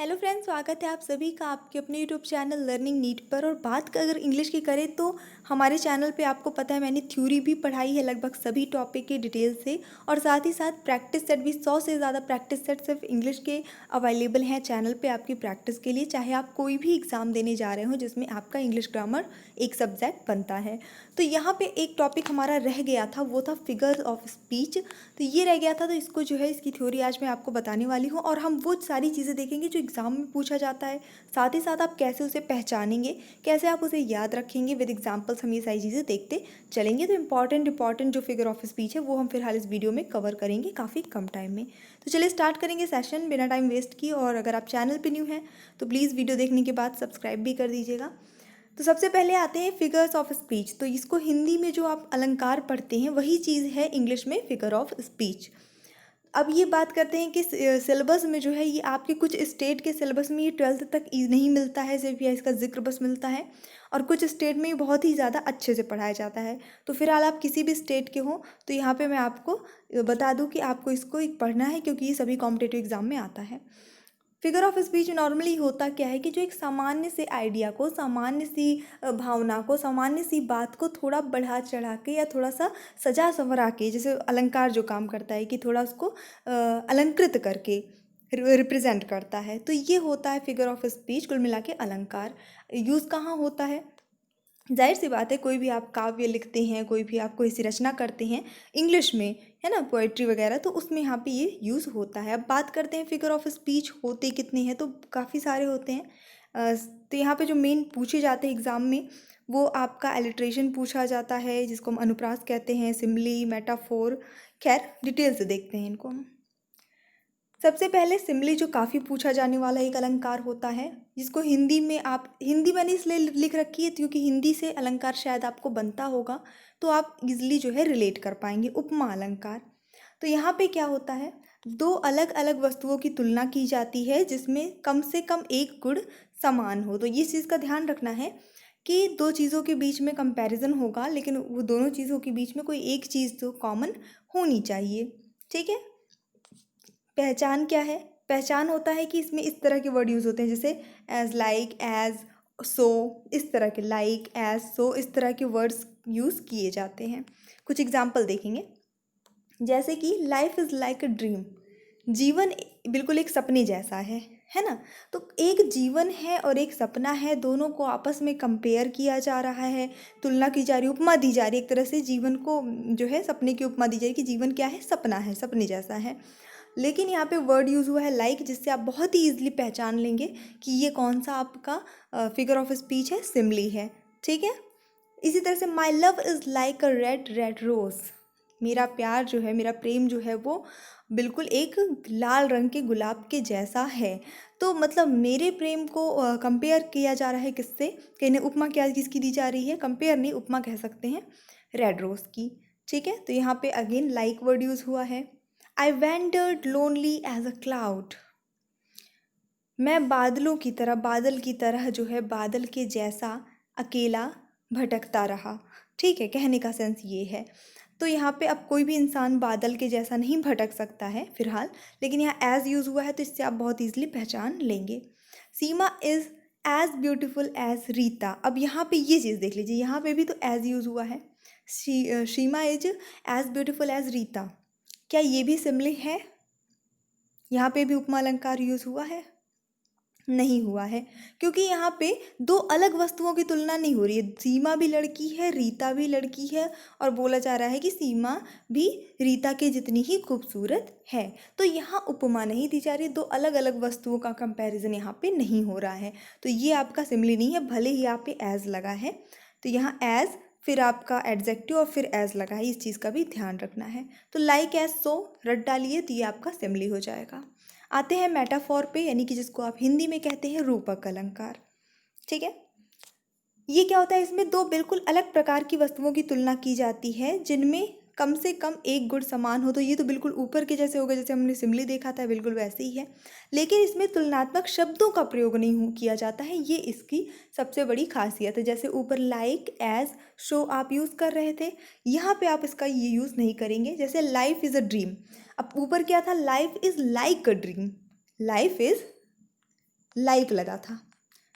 Hello friends, स्वागत है आप सभी का आपके अपने यूट्यूब चैनल लर्निंग नीट पर। और बात अगर इंग्लिश की करें तो हमारे चैनल पे आपको पता है मैंने थ्योरी भी पढ़ाई है लगभग सभी टॉपिक की डिटेल से। और साथ ही साथ प्रैक्टिस सेट भी 100 से ज़्यादा प्रैक्टिस सेट सिर्फ इंग्लिश के अवेलेबल हैं चैनल पे आपकी प्रैक्टिस के लिए, चाहे आप कोई भी एग्ज़ाम देने जा रहे हो जिसमें आपका इंग्लिश ग्रामर एक सब्जेक्ट बनता है। तो यहाँ पे एक टॉपिक हमारा रह गया था, वो था फिगर्स ऑफ स्पीच। तो ये रह गया था, तो इसको जो है इसकी थ्योरी आज मैं आपको बताने वाली हूँ और हम वो सारी चीज़ें देखेंगे जो एग्ज़ाम में पूछा जाता है। साथ ही साथ आप कैसे उसे पहचानेंगे, कैसे आप उसे याद रखेंगे, विद एग्जांपल्स हम ये सारी चीज़ें देखते चलेंगे। तो इंपॉर्टेंट जो फिगर ऑफ स्पीच है वो हम फिलहाल इस वीडियो में कवर करेंगे काफ़ी कम टाइम में। तो चलिए स्टार्ट करेंगे सेशन बिना टाइम वेस्ट किए। और अगर आप चैनल पर न्यू हैं तो प्लीज़ वीडियो देखने के बाद सब्सक्राइब भी कर दीजिएगा। तो सबसे पहले आते हैं फिगर्स ऑफ स्पीच। तो इसको हिंदी में जो आप अलंकार पढ़ते हैं वही चीज़ है इंग्लिश में फिगर ऑफ स्पीच। अब ये बात करते हैं कि सिलेबस में जो है ये आपके कुछ स्टेट के सिलेबस में ये 12th तक नहीं मिलता है सिर्फ, या इसका जिक्र बस मिलता है। और कुछ स्टेट में ये बहुत ही ज़्यादा अच्छे से पढ़ाया जाता है। तो फिलहाल आप किसी भी स्टेट के हो तो यहाँ पे मैं आपको बता दूँ कि आपको इसको एक पढ़ना है, क्योंकि ये सभी कॉम्पिटेटिव एग्जाम में आता है। फिगर ऑफ स्पीच नॉर्मली होता क्या है कि जो एक सामान्य से आइडिया को, सामान्य सी भावना को, सामान्य सी बात को थोड़ा बढ़ा चढ़ा के या थोड़ा सा सजा संवरा के, जैसे अलंकार जो काम करता है कि थोड़ा उसको अलंकृत करके रिप्रेजेंट करता है। तो ये होता है फिगर ऑफ स्पीच। कुल मिला के अलंकार यूज़ कहाँ होता है? जाहिर सी बात है, कोई भी आप काव्य लिखते हैं, कोई भी आप कोई सी रचना करते हैं इंग्लिश में, है ना, पोएट्री वगैरह, तो उसमें यहाँ पे ये यूज़ होता है। अब बात करते हैं फिगर ऑफ स्पीच होते कितने हैं, तो काफ़ी सारे होते हैं। तो यहाँ पे जो मेन पूछे जाते हैं एग्ज़ाम में वो आपका एलिट्रेशन पूछा जाता है, जिसको हम अनुप्रास कहते हैं, सिमली, मेटाफोर। खैर डिटेल से देखते हैं इनको हम। सबसे पहले सिमली जो काफ़ी पूछा जाने वाला एक अलंकार होता है, जिसको हिंदी में आप, हिंदी मैंने इसलिए लिख रखी है क्योंकि हिंदी से अलंकार शायद आपको बनता होगा तो आप इजीली जो है रिलेट कर पाएंगे। उपमा अलंकार। तो यहाँ पे क्या होता है, दो अलग अलग वस्तुओं की तुलना की जाती है जिसमें कम से कम एक गुण समान हो। तो ये चीज़ का ध्यान रखना है कि दो चीज़ों के बीच में कंपैरिजन होगा, लेकिन वो दोनों चीज़ों के बीच में कोई एक चीज़ तो कॉमन होनी चाहिए। ठीक है। पहचान क्या है? पहचान होता है कि इसमें इस तरह के वर्ड यूज़ होते हैं, जैसे एज, लाइक, एज, सो, इस तरह के, लाइक, एज, सो, इस तरह के वर्ड्स यूज़ किए जाते हैं। कुछ एग्जाम्पल देखेंगे, जैसे कि life is like a dream. जीवन बिल्कुल एक सपने जैसा है ना। तो एक जीवन है और एक सपना है, दोनों को आपस में कंपेयर किया जा रहा है, तुलना की जा रही है, उपमा दी जा रही है। एक तरह से जीवन को जो है सपने की उपमा दी जा रही है कि जीवन क्या है, सपना है, सपने जैसा है। लेकिन यहाँ पे वर्ड यूज़ हुआ है लाइक, जिससे आप बहुत ही ईजिली पहचान लेंगे कि ये कौन सा आपका फिगर ऑफ स्पीच है, सिमली है। ठीक है। इसी तरह से my love is like a red red rose. मेरा प्यार जो है, मेरा प्रेम जो है वो बिल्कुल एक लाल रंग के गुलाब के जैसा है। तो मतलब मेरे प्रेम को कंपेयर किया जा रहा है किससे, कहने उपमा क्या किसकी दी जा रही है, कंपेयर नहीं, उपमा कह सकते हैं रेड रोज़ की। ठीक है। तो यहाँ पे अगेन लाइक वर्ड यूज़ हुआ है। I wandered lonely as a cloud. मैं बादलों की तरह, बादल की तरह जो है, बादल के जैसा अकेला भटकता रहा। ठीक है, कहने का सेंस ये है। तो यहाँ पे अब कोई भी इंसान बादल के जैसा नहीं भटक सकता है फिलहाल, लेकिन यहाँ एज यूज़ हुआ है तो इससे आप बहुत ईजिली पहचान लेंगे। Seema is as beautiful as Rita. अब यहाँ पे ये चीज़ देख लीजिए, यहाँ पे भी तो एज यूज़ हुआ है। Seema is as beautiful as Rita. क्या ये भी सिमिलर है? यहाँ पे भी उपमा अलंकार यूज़ हुआ है? नहीं हुआ है, क्योंकि यहाँ पे दो अलग वस्तुओं की तुलना नहीं हो रही है। सीमा भी लड़की है, रीता भी लड़की है, और बोला जा रहा है कि सीमा भी रीता के जितनी ही खूबसूरत है। तो यहाँ उपमा नहीं दी जा रही, दो अलग अलग वस्तुओं का कंपैरिजन यहाँ पे नहीं हो रहा है। तो ये आपका सिमिली नहीं है, भले ही यहाँ पे एज लगा है। तो यहाँ एज, फिर आपका एडजेक्टिव और फिर एज लगा है, इस चीज़ का भी ध्यान रखना है। तो लाइक, एज, सो रट डालिए तो ये आपका सिमिली हो जाएगा। आते हैं मेटाफोर पे, यानी कि जिसको आप हिंदी में कहते हैं रूपक अलंकार। ठीक है। ये क्या होता है, इसमें दो बिल्कुल अलग प्रकार की वस्तुओं की तुलना की जाती है जिनमें कम से कम एक गुण समान हो। तो ये तो बिल्कुल ऊपर के जैसे होगा, जैसे हमने सिमली देखा था, बिल्कुल वैसे ही है। लेकिन इसमें तुलनात्मक शब्दों का प्रयोग नहीं किया जाता है, ये इसकी सबसे बड़ी खासियत है। जैसे ऊपर लाइक, एज, शो आप यूज़ कर रहे थे, यहाँ पे आप इसका ये यूज़ नहीं करेंगे। जैसे लाइफ इज़ अ ड्रीम, अब ऊपर क्या था, life is like a dream, life is like लगा था।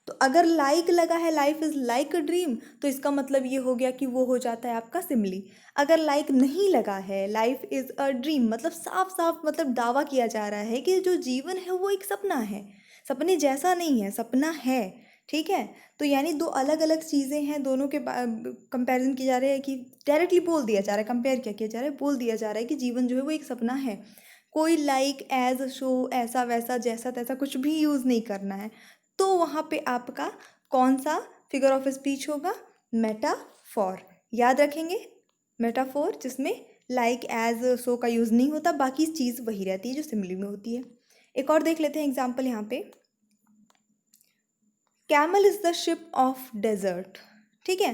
तो अगर लाइक लगा है life is like a dream, तो इसका मतलब ये हो गया कि वो हो जाता है आपका सिमली। अगर लाइक नहीं लगा है लाइफ इज़ अ ड्रीम, मतलब साफ साफ मतलब दावा किया जा रहा है कि जो जीवन है वो एक सपना है, सपने जैसा नहीं है, सपना है। ठीक है, तो यानी दो अलग अलग चीज़ें हैं, दोनों के कंपैरिजन किया जा रहा है कि डायरेक्टली बोल दिया जा रहा है, कंपेयर क्या किया जा रहा है, बोल दिया जा रहा है कि जीवन जो है वो एक सपना है। कोई लाइक एज शो ऐसा वैसा जैसा तैसा कुछ भी यूज़ नहीं करना है। तो वहाँ पे आपका कौन सा फिगर ऑफ स्पीच होगा? मेटाफॉर। याद रखेंगे, मेटाफोर जिसमें लाइक एज सो का यूज़ नहीं होता, बाकी चीज़ वही रहती है जो सिमिली में होती है। एक और देख लेते हैं एग्जाम्पल यहाँ पे, camel is the ship of desert. ठीक है,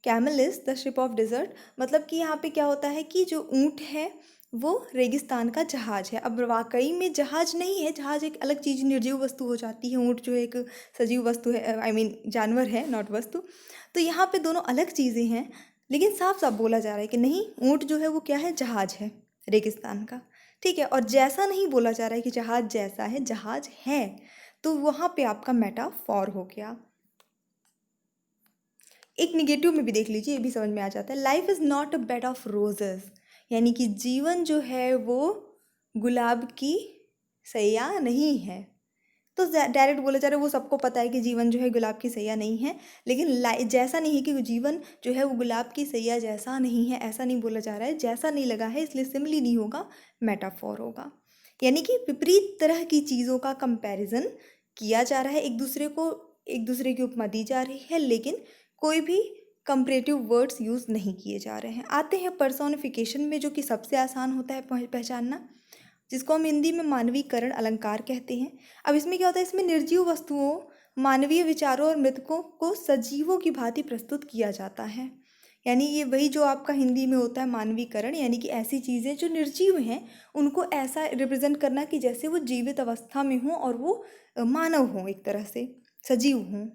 camel is the ship of desert, मतलब कि यहाँ पे क्या होता है कि जो ऊँट है वो रेगिस्तान का जहाज है। अब वाकई में जहाज नहीं है, जहाज एक अलग चीज़ निर्जीव वस्तु हो जाती है, ऊँट जो एक सजीव वस्तु है, आई मीन जानवर है, नॉट वस्तु। तो यहाँ पे दोनों अलग चीज़ें हैं, लेकिन साफ साफ बोला जा रहा है कि नहीं, ऊँट जो है वो क्या है? जहाज है रेगिस्तान का। ठीक है, और जैसा नहीं बोला जा रहा है कि जहाज जैसा है, जहाज है। तो वहाँ पे आपका मेटाफॉर हो गया। एक निगेटिव में भी देख लीजिए, ये भी समझ में आ जाता है, life is not a bed of roses, यानी कि जीवन जो है वो गुलाब की सैया नहीं है। तो डायरेक्ट बोला जा रहा है, वो सबको पता है कि जीवन जो है गुलाब की सैया नहीं है, लेकिन जैसा नहीं है कि जीवन जो है वो गुलाब की सैया जैसा नहीं है, ऐसा नहीं बोला जा रहा है। जैसा नहीं लगा है इसलिए सिमिली नहीं होगा, मेटाफोर होगा। यानी कि विपरीत तरह की चीज़ों का कंपैरिजन किया जा रहा है, एक दूसरे को, एक दूसरे की उपमा दी जा रही है, लेकिन कोई भी कंपैरेटिव वर्ड्स यूज़ नहीं किए जा रहे हैं। आते हैं पर्सोनिफिकेशन में, जो कि सबसे आसान होता है पहचानना, जिसको हम हिंदी में मानवीकरण अलंकार कहते हैं। अब इसमें क्या होता है, इसमें निर्जीव वस्तुओं, मानवीय विचारों और मृतकों को सजीवों की भांति प्रस्तुत किया जाता है। यानी ये वही जो आपका हिंदी में होता है मानवीकरण, यानी कि ऐसी चीज़ें जो निर्जीव हैं उनको ऐसा रिप्रेजेंट करना कि जैसे वो जीवित अवस्था में हों और वो मानव हों, एक तरह से सजीव हों।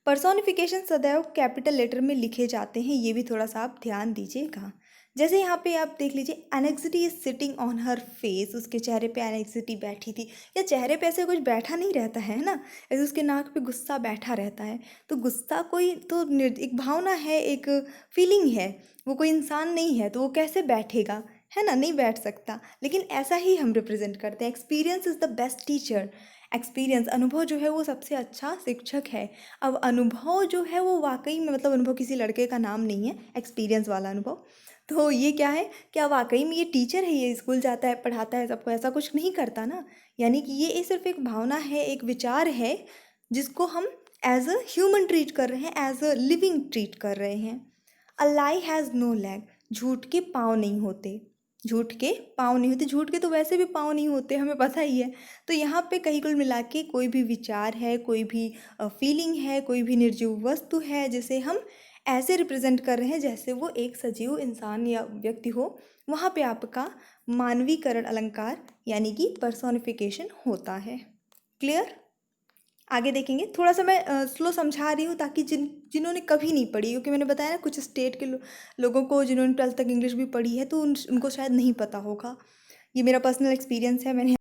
पर्सोनिफिकेशन सदैव कैपिटल लेटर में लिखे जाते हैं, ये भी थोड़ा सा आप ध्यान दीजिएगा। जैसे यहाँ पे आप देख लीजिए, anxiety is sitting on her face, उसके चेहरे पे एनेक्सिटी बैठी थी, या चेहरे पे ऐसे कुछ बैठा नहीं रहता है ना, ऐसे उसके नाक पे गुस्सा बैठा रहता है। तो गुस्सा कोई तो एक भावना है, एक फीलिंग है, वो कोई इंसान नहीं है, तो वो कैसे बैठेगा, है ना, नहीं बैठ सकता। लेकिन ऐसा ही हम रिप्रेजेंट करते हैं, experience is the best teacher. Experience, अनुभव जो है वो सबसे अच्छा शिक्षक है। अब अनुभव जो है वो वाकई में, मतलब अनुभव किसी लड़के का नाम नहीं है, एक्सपीरियंस वाला अनुभव। तो ये क्या है, क्या वाकई में ये टीचर है, ये स्कूल जाता है, पढ़ाता है सबको, ऐसा कुछ नहीं करता ना। यानी कि ये सिर्फ एक भावना है, एक विचार है, जिसको हम एज अ ह्यूमन ट्रीट कर रहे हैं, एज अ लिविंग ट्रीट कर रहे हैं। अ लाई हैज़ नो लेग, झूठ के पाँव नहीं होते, झूठ के पाँव नहीं होते, झूठ के तो वैसे भी पाँव नहीं होते, हमें पता ही है। तो यहाँ पे कहीं कुल मिला के कोई भी विचार है, कोई भी फीलिंग है, कोई भी निर्जीव वस्तु है, जिसे हम ऐसे रिप्रेजेंट कर रहे हैं जैसे वो एक सजीव इंसान या व्यक्ति हो, वहाँ पे आपका मानवीकरण अलंकार यानी कि पर्सोनिफिकेशन होता है। क्लियर? आगे देखेंगे, थोड़ा सा मैं स्लो समझा रही हूँ ताकि जिन्होंने कभी नहीं पढ़ी, क्योंकि मैंने बताया ना कुछ स्टेट के लोगों को जिन्होंने 12th तक इंग्लिश भी पढ़ी है तो उनको शायद नहीं पता होगा। ये मेरा पर्सनल एक्सपीरियंस है, मैंने।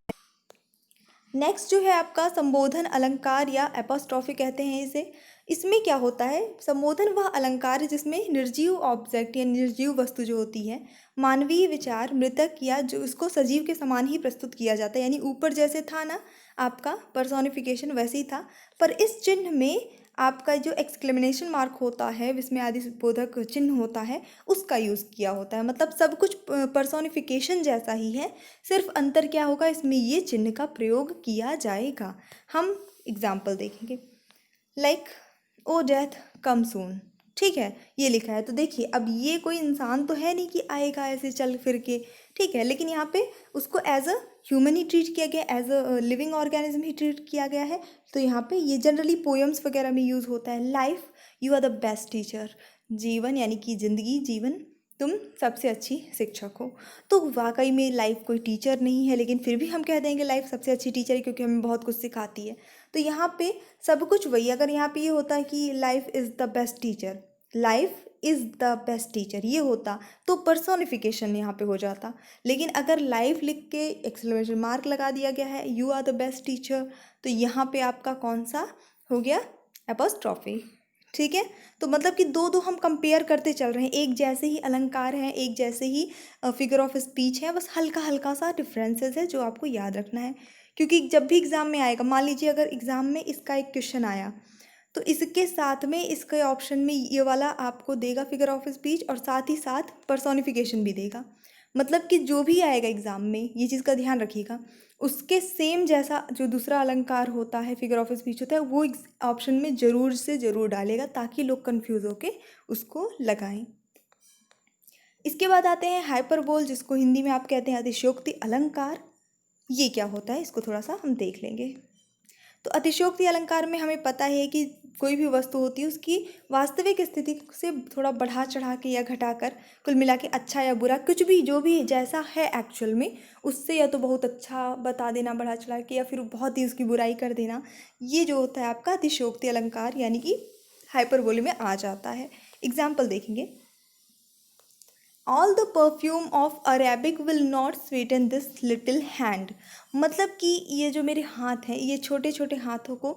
नेक्स्ट जो है आपका संबोधन अलंकार या एपोस्ट्रॉफी कहते हैं इसे। इसमें क्या होता है, संबोधन वह अलंकार है जिसमें निर्जीव ऑब्जेक्ट या निर्जीव वस्तु जो होती है, मानवीय विचार, मृतक या जो उसको सजीव के समान ही प्रस्तुत किया जाता है। यानी ऊपर जैसे था ना आपका पर्सोनिफिकेशन, वैसे ही था, पर इस चिन्ह में आपका जो एक्सक्लेमेशन मार्क होता है, जिसमें आदि बोधक चिन्ह होता है, उसका यूज़ किया होता है। मतलब सब कुछ पर्सोनिफिकेशन जैसा ही है, सिर्फ अंतर क्या होगा, इसमें ये चिन्ह का प्रयोग किया जाएगा। हम एग्जाम्पल देखेंगे, लाइक ओ डेथ कम सून। ठीक है, ये लिखा है, तो देखिए अब ये कोई इंसान तो है नहीं कि आएगा ऐसे चल फिर के, ठीक है, लेकिन यहाँ पे उसको एज अ ह्यूमन ही ट्रीट किया गया, एज अ लिविंग ऑर्गेनिज्म ही ट्रीट किया गया है। तो यहाँ पे ये जनरली पोएम्स वगैरह में यूज़ होता है। Life you are the best teacher, जीवन यानी कि ज़िंदगी, जीवन तुम सबसे अच्छी शिक्षक हो। तो वाकई में लाइफ कोई टीचर नहीं है, लेकिन फिर भी हम कह देंगे लाइफ सबसे अच्छी टीचर है, क्योंकि हमें बहुत कुछ सिखाती है। तो यहाँ पे सब कुछ वही, अगर यहाँ पे ये होता है कि life is the best teacher, life is the best teacher ये होता तो पर्सोनिफिकेशन यहाँ पे हो जाता। लेकिन अगर लाइव लिख के एक्सक्लेमेशन मार्क लगा दिया गया है you are the best teacher, तो यहाँ पे आपका कौन सा हो गया, एपोस्ट्रॉफी। ठीक है, तो मतलब कि दो दो हम कंपेयर करते चल रहे हैं, एक जैसे ही अलंकार हैं, एक जैसे ही फिगर ऑफ स्पीच है, बस हल्का हल्का सा डिफरेंसेस है जो आपको याद रखना है। क्योंकि जब भी एग्ज़ाम में आएगा, मान लीजिए अगर एग्ज़ाम में इसका एक क्वेश्चन आया तो इसके साथ में इसके ऑप्शन में ये वाला आपको देगा फिगर ऑफ स्पीच और साथ ही साथ पर्सोनिफिकेशन भी देगा। मतलब कि जो भी आएगा एग्ज़ाम में ये चीज़ का ध्यान रखिएगा, उसके सेम जैसा जो दूसरा अलंकार होता है, फिगर ऑफ स्पीच होता है, वो ऑप्शन में ज़रूर से ज़रूर डालेगा ताकि लोग कंफ्यूज होके उसको लगाएं। इसके बाद आते हैं हाइपरबोल, जिसको हिंदी में आप कहते हैं अतिशयोक्ति अलंकार। ये क्या होता है इसको थोड़ा सा हम देख लेंगे। तो अतिशयोक्ति अलंकार में हमें पता है कि कोई भी वस्तु होती है उसकी वास्तविक स्थिति से थोड़ा बढ़ा चढ़ा के या घटाकर, कुल मिला के अच्छा या बुरा कुछ भी जो भी जैसा है एक्चुअल में उससे या तो बहुत अच्छा बता देना बढ़ा चढ़ा के, या फिर बहुत ही उसकी बुराई कर देना, ये जो होता है आपका अतिशयोक्ति अलंकार यानी कि हाइपरबोले में आ जाता है। एग्जाम्पल देखेंगे, all the perfume of Arabic will not Sutton this little hand. मतलब कि ये जो मेरे हाथ हैं, ये छोटे छोटे हाथों को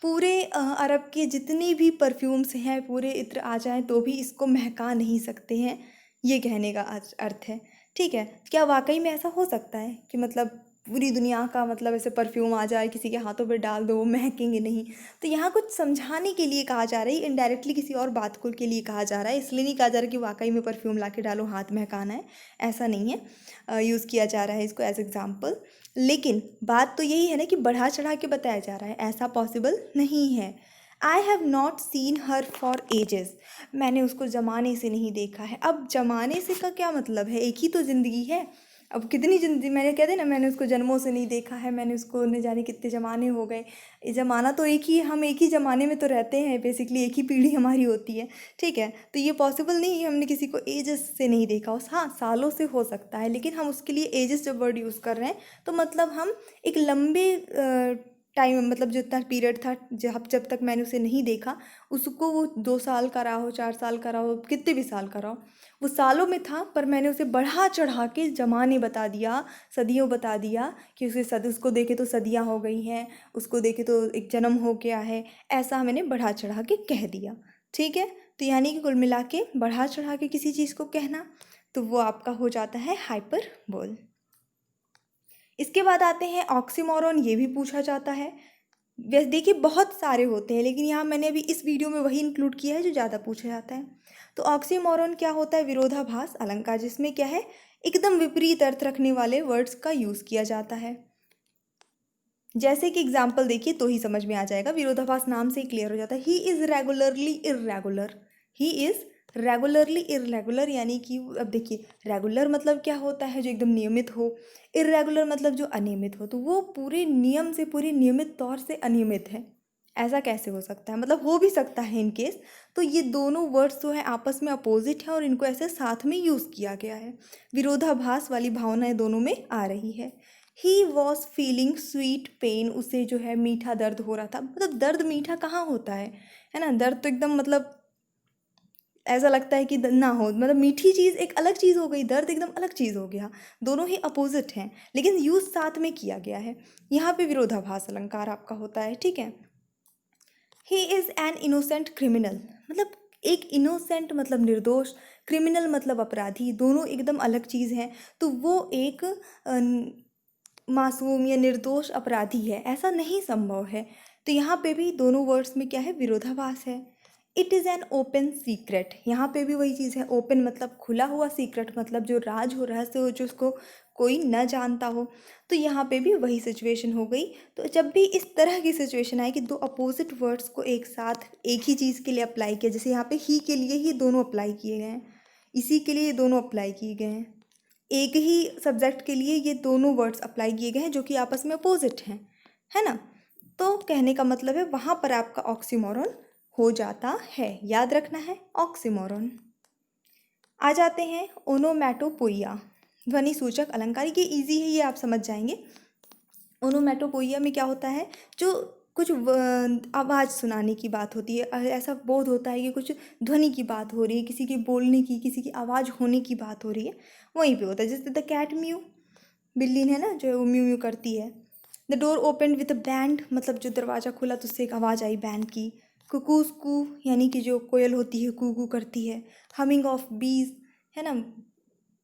पूरे अरब के जितनी भी परफ्यूम्स हैं पूरे इत्र आ जाएं तो भी इसको महका नहीं सकते हैं, ये कहने का अर्थ है। ठीक है, क्या वाकई में ऐसा हो सकता है कि मतलब पूरी दुनिया का मतलब ऐसे परफ्यूम आ जाए किसी के हाथों पे डाल दो वो महकेंगे नहीं? तो यहाँ कुछ समझाने के लिए कहा जा रहा है, इनडायरेक्टली किसी और बात को के लिए कहा जा रहा है, इसलिए नहीं कहा जा रहा कि वाकई में परफ्यूम ला के डालो हाथ महकाना है, ऐसा नहीं है। यूज़ किया जा रहा है इसको एज एग्जाम्पल। लेकिन बात तो यही है ना कि बढ़ा चढ़ा के बताया जा रहा है, ऐसा पॉसिबल नहीं है। I have not seen her for ages, मैंने उसको ज़माने से नहीं देखा है। अब ज़माने से का क्या मतलब है, एक ही तो ज़िंदगी है, अब कितनी ज़िंदगी, मैंने कहते ना मैंने उसको जन्मों से नहीं देखा है, मैंने उसको न जाने कितने ज़माने हो गए। ये ज़माना तो एक ही, हम एक ही ज़माने में तो रहते हैं, बेसिकली एक ही पीढ़ी हमारी होती है। ठीक है, तो ये पॉसिबल नहीं है हमने किसी को एजेस से नहीं देखा। उस हाँ सालों से हो सकता है, लेकिन हम उसके लिए एजेस जब वर्ड यूज़ कर रहे हैं तो मतलब हम एक लंबे टाइम, मतलब जो इतना पीरियड था जब तक मैंने उसे नहीं देखा, उसको वो 2 साल का रहा हो, 4 साल का रहा हो, कितने भी साल का रहा हो, वो सालों में था, पर मैंने उसे बढ़ा चढ़ा के ज़माने बता दिया, सदियों बता दिया कि उसको देखे तो सदियाँ हो गई हैं, उसको देखे तो एक जन्म हो गया है, ऐसा मैंने बढ़ा चढ़ा के कह दिया। ठीक है, तो यानी कि कुल मिला के बढ़ा चढ़ा के किसी चीज़ को कहना, तो वो आपका हो जाता है हाइपरबोल। इसके बाद आते हैं ऑक्सीमोरॉन, ये भी पूछा जाता है। वैसे देखिए बहुत सारे होते हैं, लेकिन यहाँ मैंने अभी इस वीडियो में वही इंक्लूड किया है जो ज़्यादा पूछा जाता है। तो ऑक्सीमोरॉन क्या होता है, विरोधाभास अलंकार, जिसमें क्या है एकदम विपरीत अर्थ रखने वाले वर्ड्स का यूज़ किया जाता है। जैसे कि एग्जाम्पल देखिए तो ही समझ में आ जाएगा, विरोधाभास नाम से ही क्लियर हो जाता है। He is regularly irregular, he is regularly irregular, यानी कि अब देखिए रेगुलर मतलब क्या होता है, जो एकदम नियमित हो, इर्रेगुलर मतलब जो अनियमित हो, तो वो पूरे नियम से, पूरे नियमित तौर से अनियमित है। ऐसा कैसे हो सकता है, मतलब हो भी सकता है इन केस। तो ये दोनों वर्ड्स जो है आपस में अपोजिट है और इनको ऐसे साथ में यूज़ किया गया है, विरोधाभास वाली भावनाएं दोनों में आ रही है। He was feeling sweet pain, उसे जो है मीठा दर्द हो रहा था। मतलब दर्द मीठा कहाँ होता है ना, दर्द तो एकदम मतलब ऐसा लगता है कि ना हो, मतलब मीठी चीज़ एक अलग चीज़ हो गई, दर्द एकदम अलग चीज़ हो गया, दोनों ही अपोजिट हैं लेकिन यूज़ साथ में किया गया है। यहाँ पे विरोधाभास अलंकार आपका होता है। ठीक है, he is an innocent criminal, मतलब एक इनोसेंट मतलब निर्दोष, क्रिमिनल मतलब अपराधी, दोनों एकदम अलग चीज़ हैं। तो वो एक मासूम या निर्दोष अपराधी है, ऐसा नहीं संभव है। तो यहाँ पे भी दोनों वर्ड्स में क्या है, विरोधाभास है। It is an open secret, यहाँ पे भी वही चीज़ है, ओपन मतलब खुला हुआ, सीक्रेट मतलब जो राज हो, रहस्य हो, जो उसको कोई न जानता हो। तो यहाँ पे भी वही सिचुएशन हो गई। तो जब भी इस तरह की सिचुएशन आए कि दो अपोजिट वर्ड्स को एक साथ एक ही चीज़ के लिए अप्लाई किया, जैसे यहाँ पे ही के लिए ही दोनों अप्लाई किए गए हैं, इसी के लिए ये दोनों अप्लाई किए गए हैं, एक ही सब्जेक्ट के लिए ये दोनों वर्ड्स अप्लाई किए गए हैं जो कि आपस में अपोजिट हैं, है ना। तो कहने का मतलब है वहाँ पर आपका ऑक्सीमोरॉन हो जाता है, याद रखना है ऑक्सीमोरॉन। आ जाते हैं ओनोमैटोपोइया, ध्वनि सूचक अलंकार। ये इजी है, ये आप समझ जाएंगे। ओनोमैटोपोइया में क्या होता है, जो कुछ आवाज़ सुनाने की बात होती है, ऐसा बोध होता है कि कुछ ध्वनि की बात हो रही है, किसी के बोलने की, किसी की आवाज़ होने की बात हो रही है, वहीं पे होता है। जैसे द कैट म्यू, बिल्ली है ना जो वो म्यू म्यू करती है। The door open with a band, मतलब जो दरवाज़ा खुला तो उससे एक आवाज़ आई बैंड की। कुकूज कू, यानी कि जो कोयल होती है कू कू करती है। हमिंग ऑफ बीज, है ना,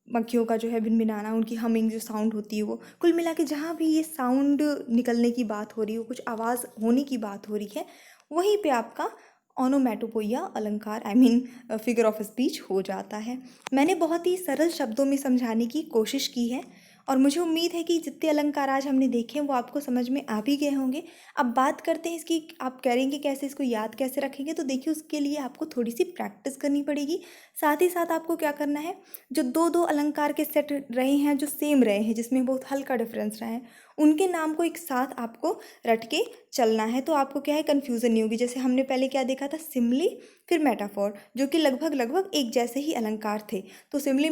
मक्खियों का जो है भिनभिनाना, उनकी हमिंग जो साउंड होती है वो। कुल मिला के जहाँ भी ये साउंड निकलने की बात हो रही हो, कुछ आवाज़ होने की बात हो रही है, वहीं पे आपका ओनोमैटोपोइया अलंकार, I mean figure of speech हो जाता है। मैंने बहुत ही सरल शब्दों में समझाने की कोशिश की है और मुझे उम्मीद है कि जितने अलंकार आज हमने देखे हैं वो आपको समझ में आ भी गए होंगे। अब बात करते हैं इसकी, आप करेंगे कैसे, इसको याद कैसे रखेंगे। तो देखिए, उसके लिए आपको थोड़ी सी प्रैक्टिस करनी पड़ेगी। साथ ही साथ आपको क्या करना है, जो दो दो अलंकार के सेट रहे हैं, जो सेम रहे हैं, जिसमें बहुत हल्का डिफरेंस रहा है, उनके नाम को एक साथ आपको रट के चलना है। तो आपको क्या है, कन्फ्यूज़न नहीं होगी। जैसे हमने पहले क्या देखा था, सिमली फिर मेटाफोर, जो कि लगभग लगभग एक जैसे ही अलंकार थे। तो सिमली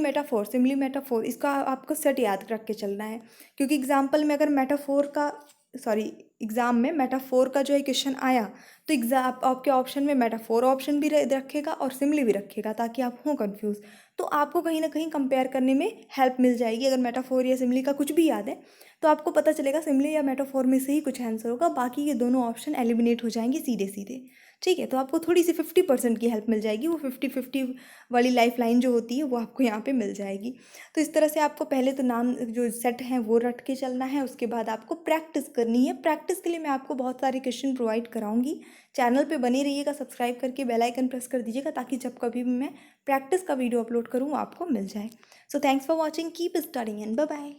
मेटाफोर इसका आपको सेट याद रख के चलना है, क्योंकि एग्जाम्पल में अगर मेटाफोर का, सॉरी, एग्ज़ाम में मेटाफोर का जो है क्वेश्चन आया, तो एग्जाम आपके ऑप्शन में मेटाफोर ऑप्शन भी रखेगा और सिमली भी रखेगा, ताकि आप हों कन्फ्यूज़। तो आपको कहीं ना कहीं कंपेयर करने में हेल्प मिल जाएगी। अगर मेटाफोर या सिमली का कुछ भी याद है तो आपको पता चलेगा सिमली या मेटाफोर में से ही कुछ आंसर होगा, बाकी ये दोनों ऑप्शन एलिमिनेट हो जाएंगे सीधे सीधे। ठीक है, तो आपको थोड़ी सी 50% की हेल्प मिल जाएगी। वो 50-50 वाली लाइफ लाइन जो होती है वो आपको यहाँ पे मिल जाएगी। तो इस तरह से आपको पहले तो नाम जो सेट हैं वो रट के चलना है, उसके बाद आपको प्रैक्टिस करनी है। प्रैक्टिस के लिए मैं आपको बहुत सारे क्वेश्चन प्रोवाइड कराऊंगी। चैनल पे बने रहिएगा, सब्सक्राइब करके बेल आइकन प्रेस कर दीजिएगा, ताकि जब कभी भी मैं प्रैक्टिस का वीडियो अपलोड करूँ आपको मिल जाए। So thanks for watching, keep studying and bye bye.